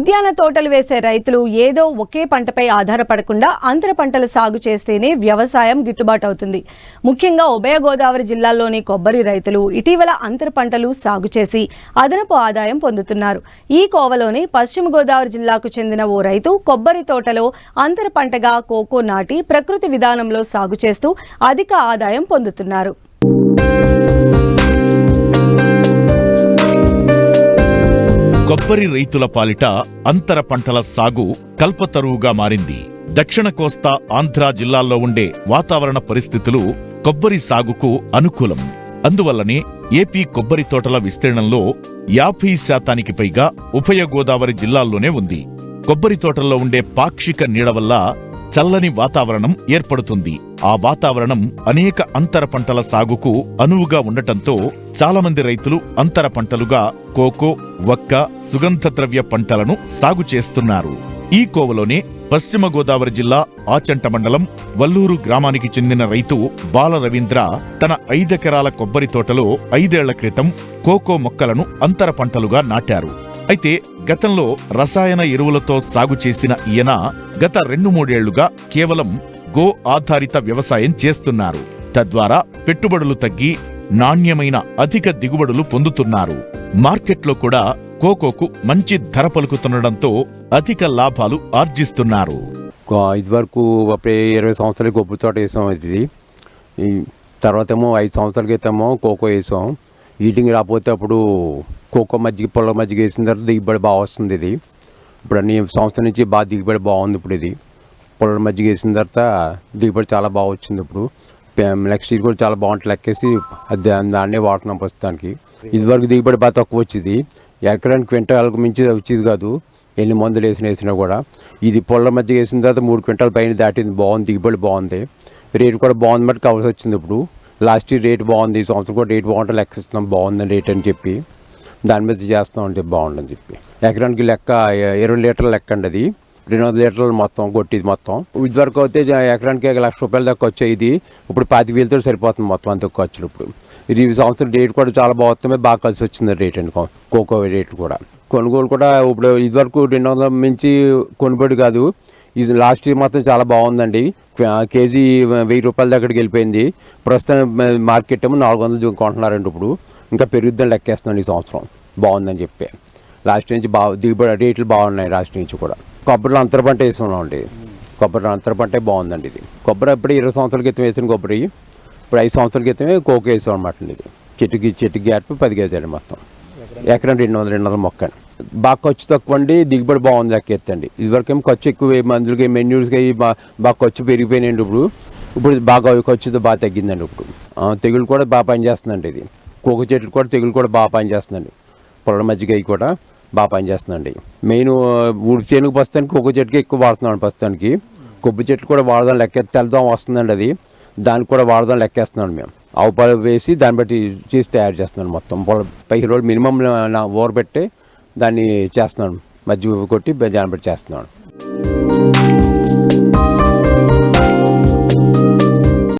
ఉద్యాన తోటలు వేసే రైతులు ఏదో ఒకే పంటపై ఆధారపడకుండా అంతర పంటలు సాగు చేస్తేనే వ్యవసాయం గిట్టుబాటు అవుతుంది. ముఖ్యంగా ఉభయ గోదావరి జిల్లాల్లోని కొబ్బరి రైతులు ఇటీవల అంతర పంటలు సాగు చేసి అదనపు ఆదాయం పొందుతున్నారు. ఈ కోవలోని పశ్చిమ గోదావరి జిల్లాకు చెందిన ఓ రైతు కొబ్బరి తోటలో అంతర పంటగా కోకో నాటి ప్రకృతి విధానంలో సాగు చేస్తూ అధిక ఆదాయం పొందుతున్నారు. కొబ్బరి రైతుల పాలిట అంతర పంటల సాగు కల్పతరువుగా మారింది. దక్షిణ కోస్తా ఆంధ్ర జిల్లాల్లో ఉండే వాతావరణ పరిస్థితులు కొబ్బరి సాగుకు అనుకూలం. అందువల్లనే ఏపీ కొబ్బరి తోటల విస్తీర్ణంలో 50% పైగా ఉభయ గోదావరి జిల్లాల్లోనే ఉంది. కొబ్బరి తోటల్లో ఉండే పాక్షిక నీడ వల్ల చల్లని వాతావరణం ఏర్పడుతుంది. ఆ వాతావరణం అనేక అంతర పంటల సాగుకు అనువుగా ఉండటంతో చాలా మంది రైతులు అంతర పంటలుగా కోకో, వక్క, సుగంధ ద్రవ్య పంటలను సాగు చేస్తున్నారు. ఈ కోవలోనే పశ్చిమ గోదావరి జిల్లా ఆచంట మండలం వల్లూరు గ్రామానికి చెందిన రైతు బాల రవీంద్ర తన 5 ఎకరాల కొబ్బరి తోటలో 5 ఏళ్ల క్రితం కోకో మొక్కలను అంతర పంటలుగా నాటారు. అయితే గతంలో రసాయన ఎరువులతో సాగు చేసిన ఈయన గత 2-3 ఏళ్లుగా కేవలం గో ఆధారిత వ్యవసాయం చేస్తున్నారు. తద్వారా పెట్టుబడులు తగ్గి నాణ్యమైన అధిక దిగుబడులు పొందుతున్నారు. మార్కెట్లో కూడా కోకోకు మంచి ధర పలుకుతుండటంతో అధిక లాభాలు ఆర్జిస్తున్నారు. ఇదివరకు 20 సంవత్సరాలు కొబ్బరి తోట వేసాం. ఇది తర్వాత ఏమో 5 సంవత్సరాల క్రితమో కోకో వేసాం. ఈటింగ్ రాకపోతే అప్పుడు కోకో మజ్జిగ, పొల మజ్జిగ వేసిన తర్వాత దిగుబడి బాగా వస్తుంది. ఇది ఇప్పుడు అన్ని సంవత్సరం నుంచి బాగా దిగుబడి బాగుంది. ఇప్పుడు ఇది పొల మజ్జిగ వేసిన తర్వాత దిగుబడి చాలా బాగా వచ్చింది. ఇప్పుడు నెక్స్ట్ ఇయర్ కూడా చాలా బాగుంటుంది. లెక్కేసి దాన్నే వాడుతున్నాం ప్రస్తుతానికి. ఇదివరకు దిగుబడి బాగా తక్కువ వచ్చేది. ఎకరానికి క్వింటాలకు మించి వచ్చేది కాదు. ఎన్ని మందులు వేసినా కూడా. ఇది పొల మజ్జిగ వేసిన తర్వాత 3 క్వింటాల పైన దాటింది. బాగుంది, దిగుబడి బాగుంది. రేటు కూడా బాగుంది. బట్టి కావాల్సి వచ్చింది. ఇప్పుడు లాస్ట్ ఇయర్ రేటు బాగుంది. ఈ సంవత్సరం కూడా రేటు బాగుంటే లెక్కిస్తున్నాం. బాగుందని రేట్ అని చెప్పి దాని మీద చేస్తాం అంటే బాగుందని చెప్పి. ఎకరానికి లెక్క 20 లీటర్ల లెక్క అండి. అది 200 లీటర్లు మొత్తం కొట్టిది మొత్తం. ఇదివరకు అయితే ఎకరానికి 1 లక్ష రూపాయల దాకా వచ్చాయి. ఇది ఇప్పుడు 25,000తో సరిపోతుంది మొత్తం అంత ఖర్చులు. ఇప్పుడు ఇది సంవత్సరం రేటు కూడా చాలా బాగుంది. బాగా కలిసి వచ్చింది రేట్ అండి. కోకో రేటు కూడా కొనుగోలు కూడా ఇప్పుడు ఇదివరకు 200 మించి కొనుబడి కాదు. ఇది లాస్ట్ ఇయర్ మాత్రం చాలా బాగుందండి. కేజీ 1000 రూపాయల దగ్గరికి వెళ్ళిపోయింది. ప్రస్తుతం మార్కెట్ ఏమో 400 కొంటున్నారండి. ఇప్పుడు ఇంకా పెరుగుద్దని లెక్కేస్తున్నాను. ఈ సంవత్సరం బాగుందని చెప్పి లాస్ట్ నుంచి దిగుబడి రేట్లు బాగున్నాయి. లాస్ట్ నుంచి కూడా కొబ్బరిలో అంతర పంట వేసుకున్నాం అండి. కొబ్బరిలో అంతర పంటే బాగుందండి. ఇది కొబ్బరి అప్పుడు 20 సంవత్సరాల క్రితం వేసిన కొబ్బరి. ఇప్పుడు 5 సంవత్సరాల క్రితమే కోకో వేసాం అనమాట. ఇది చెట్టుకి గ్యాప్ 10 గేజాలు మొత్తం. ఎకరం 200 మొక్క. బాగా ఖర్చు తక్కువ అండి. దిగుబడి బాగుంది లెక్కెత్తండి. ఇదివరకు ఏమో ఖర్చు ఎక్కువ. మందులకి మెన్యూర్స్కి బాగా ఖర్చు పెరిగిపోయినాయండి. ఇప్పుడు బాగా ఖర్చుతో బాగా తగ్గిందండి. ఇప్పుడు తెగులు కూడా బాగా పనిచేస్తుందండి. ఇది కోకో చెట్లు కూడా తెగులు కూడా బాగా పనిచేస్తుందండి. పొల మజ్జిగ కూడా బాగా పనిచేస్తుందండి. మెయిన్ ఊడి చేనుకు ప్రస్తుతానికి కోకో చెట్టుకి ఎక్కువ వాడుతున్నాను. ప్రస్తుతానికి కొబ్బరి చెట్లు కూడా వాడదాం తెల్దాం వస్తుందండి. అది దానికి కూడా వాడదాం లెక్కేస్తున్నాను. మేము ఆవు పాలు వేసి దాన్ని బట్టి చేసి తయారు చేస్తున్నాను. మొత్తం 15 రోజులు మినిమం ఊరబెట్టి దాన్ని చేస్తున్నాను. మజ్జిగ కొట్టి దాన్ని బట్టి చేస్తున్నాను.